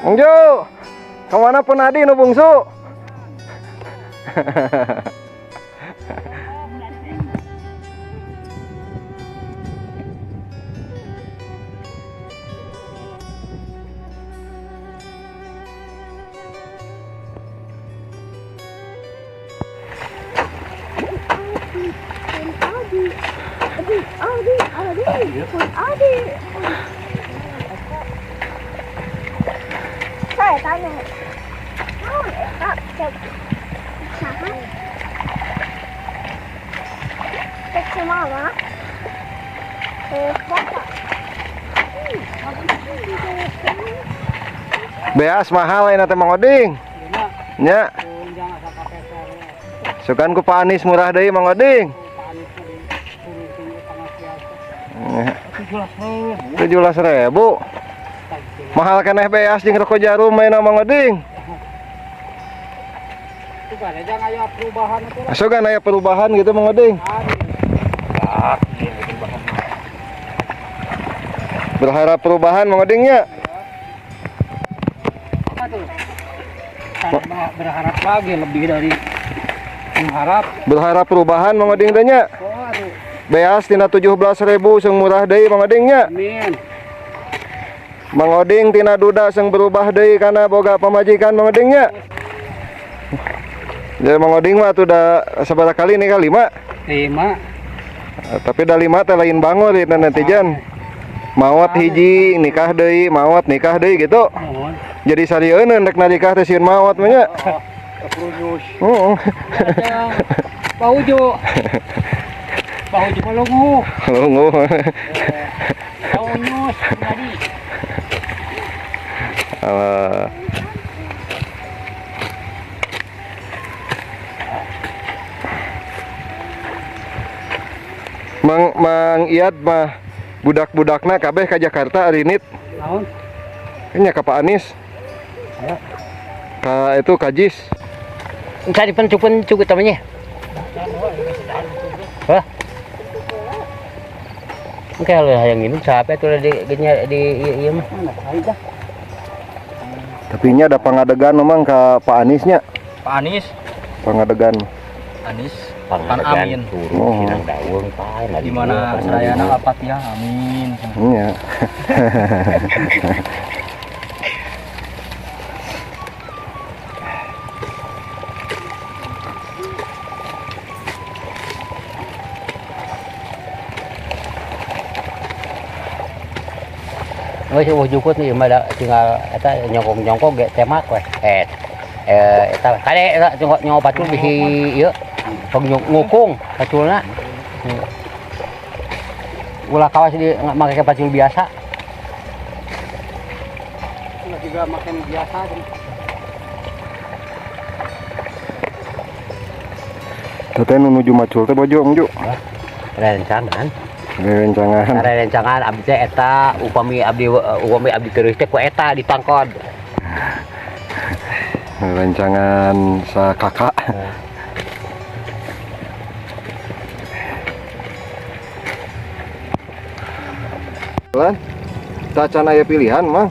Mang Jo, kemana pun Adi nu bungsu? Saya tanya, cek semua, bapak. Beas mahal ini teh Mang Oding. Nya. Sukan ku Pak Anis murah deui Mang Oding. 17.000. Mahal keneh beas jeung rokok jarum main Mang Oding. Sugan aya perubahan gitu Mang Oding. Berharap perubahan Mang Oding nya. Berharap lagi lebih dari mengharap. Berharap perubahan Mang Oding teh nya. Beas tina 17.000 seung murah deui Mang Oding nya. Amin. Mang Oding tina duda seung berubah deui kana boga pamajikan Mang Oding nya. Jadi Mang Oding mah tuh udah sabaraha kali nih kali 5. Tapi da 5 teh lain bangor itu netizen. Maot hiji nikah deui, maot nikah deui gitu. Jadi sarieun rek nikah teh sieun maot mah nya. Heeh. Paujo. Paujo malungu. Lungu. Paunyus tadi. Mang Iyad mah budak-budakna kabeh ka Jakarta ari nit. Naon? Nya ka Pak Anis. Ka itu Kajis. Cari pencupen cukup temannya. Hah? Kalau yang ini capek tuh di iya mah. Tapi nya ada pangadegan memang ka Pak Anisnya. Pak Anis, Pangadegan. Anis, Pan Amin. Oh. Sinang daun pae Di mana saya apat ya, amin. Iya. Nggak sih jukut nih mah tinggal eta nyongkong ge temak we. Eta kade eta nyongkong patul bisi ieu. Tong ngukung paculna. Ulah kawas di make pacul biasa. Ulah juga makan biasa. Tete nuju macul teh bojo ngju. Rencangan. Rencangan. Rencangan abdi teh eta upami abdi terus teh ku eta ditangkod. Rencangan sa kakak. Lan, tacan aya pilihan mang.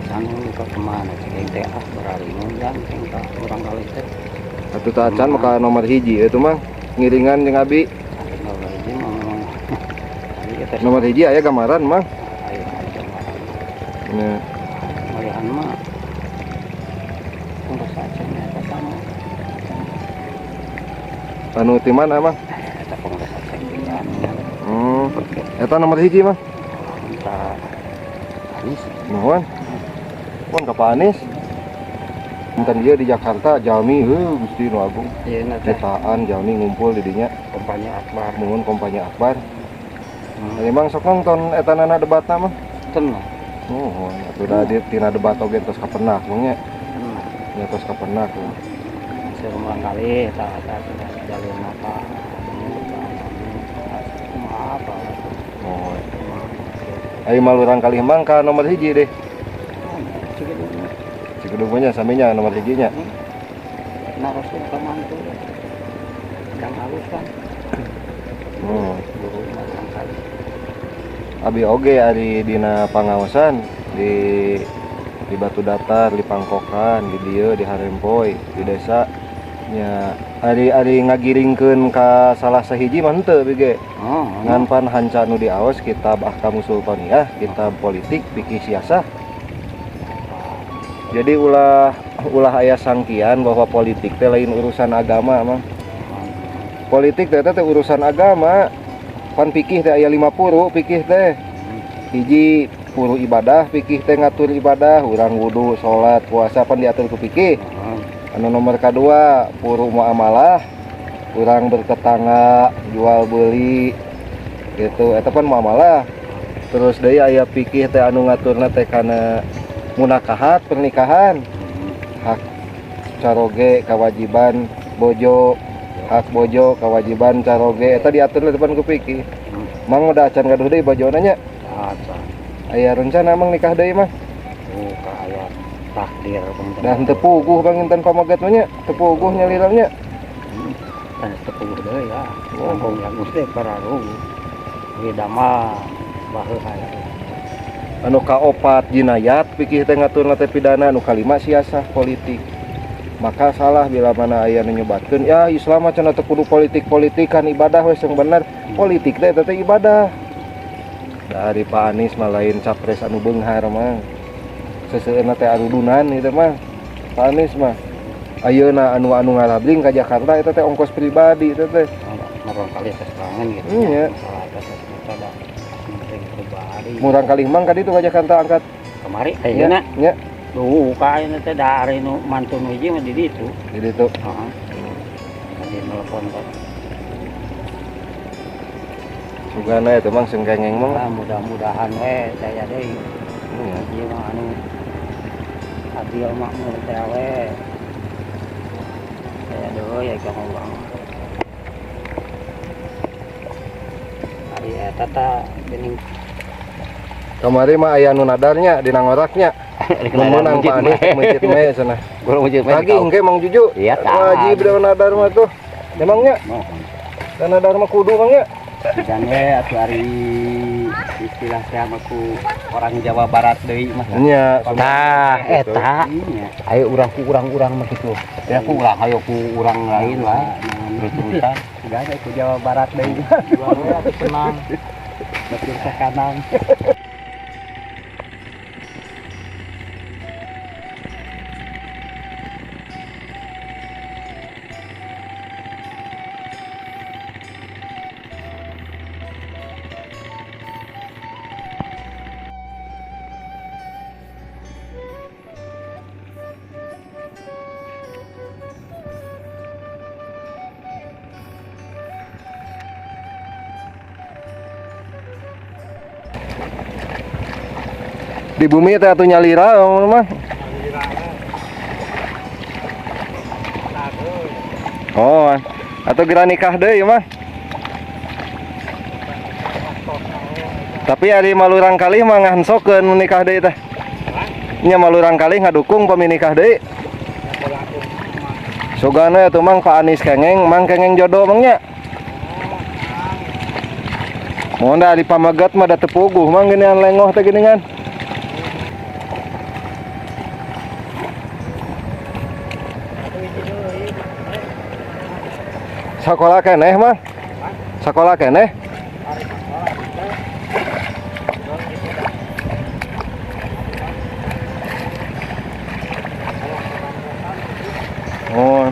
Sanggup ke kemana cing teh berari ngundang cing ka urang kali teh. Atuh tacan maka nomor hiji itu mang ngiringan jeung abi. Nomor hiji aya gambaran mang. Nah, Malihan mah untuk sacenya pertama anu ti mana mang? eta pengusaha sacenya Eta nomor hiji mang. entah Anis Nuhun. Pun ka Pak Anis. Enten dia di Jakarta Jalmi Gusti nu agung. ieu na teh Jutaan Jalmi ngumpul di dinya. kompanya Akbar Nuhun kompanya Akbar. Emang sok nonton eta nana debatna mah. tenang Nuhun, atuh da di tina debat oge tos kapenah mangnya. Nya tos kapenah. seumang kali eta jalur apa apa Oh. Ayo malurang kali mang ka nomor hiji deh. Cikedunya saminya nomor hijinya. narosin ka mantu kang halus kan guru matang kali Abi oge ari dina pangaosan di di Batu Datar, di Pangkokan, di dieu di Harempoi, di desa nya ari ngagiringkeun ka salah sahiji mah henteu bege. Ngan pan hanca nu diaos kitab Ahkamus Sultaniyah, kitab politik fikih siasah. Jadi ulah aya sangkian bahwa politik teh lain urusan agama mah. Politik teh urusan agama. Pan fikih teh aya 5 puru fikih teh. Hiji puru ibadah, fikih teh ngatur ibadah, urang wudu, salat, puasa pan diatur ku fikih. Anu nomor kedua puru muamalah, urang bertetangga, jual beli gitu, eta pan muamalah. Terus deui aya fikih teh anu ngaturna teh kana munakahat pernikahan, hak caroge kewajiban bojo, hak bojo kewajiban caroge eta diatur depan ku fikih. Mang udah acan gaduh deui bojona nya. Aya rencana mang nikah deui mah. Aya takdir Dan tepuguh bang inten pamagat mah nya, tepuguh nyalirangnya. tan tepuh deui ya. Kampung yang mesti pararung. Ieu dama baheula aya. Anu kaopat jinayat fikih teh ngaturna teh pidana, anu kalima siasah politik. Maka salah bila mana aya nu nyebatkeun ya Islam mah cenah teu kudu politik-politikan ibadah we sing bener. Politik teh ibadah. Dari Pak Anies mah lain capres anu beunghar mah. Seseueuna teh arudunan itu mah. Pak Anies mah ayeuna anu ngalabling ka Jakarta eta teh ongkos pribadi eta teh. Murang kali tes tangan gitu. Iya. Ada menteri pribadi. Murang kali mang ka ditu ka Jakarta angkat. Kemari ayeuna. Nya, Duh, kayaknya teh dari nu mantu nu hiji mah di ditu. di ditu. Heeh. Tadi telepon kok. Sugana eta mang senggengeng mah. Ah, mudah-mudahan we saya deui. Iya. Ieu mah anu adil makmur teh we. Saya deui ya kamu bang. Ari eta teh geuning Kamari mah aya nu nadarnya di nangoraknya. Menang Pak Anies masjid me cenah. Guru masjid me. Lagi engke Mang Juju. Iya, wajib da nadar mah tuh. Emangnya da nadar mah kudu mangnya. Dan we atuh ari istilah teh mah ku orang Jawa Barat deui mah. Nya. Tah eta. Ayo urang ku urang-urang mah kitu. Ya ku urang ayo ku urang lain lah. Terus-terusan. Udah ada ku Jawa Barat deui. Dua tenang. Betul ke kanan. Di bumi teh atuh nyalira mah. Oh, atau geura nikah deui mah. Tapi ari malurang kalih mah ngahansokeun nikah deui teh. Nya malurang kalih ngadukung paminikah deui. Sugana atuh mang Pak Anies kengeng, mang kengeng jodoh mangnya. Mun da di pamagat mah da teu puguh mang geuningan lengoh teh geuningan. Sekolah keneh mah? Sekolah keneh? Oh.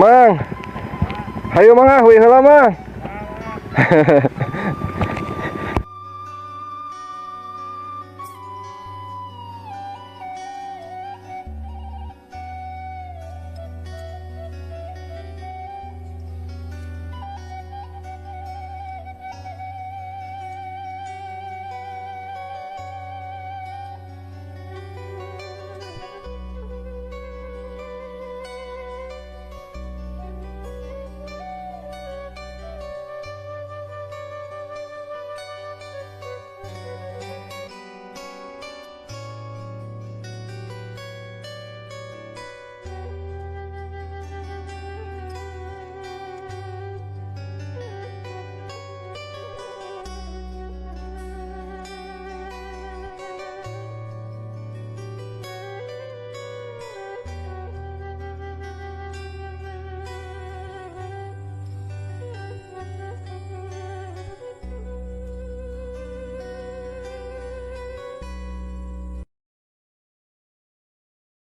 Mang, hayu mang ah, wih heula mang.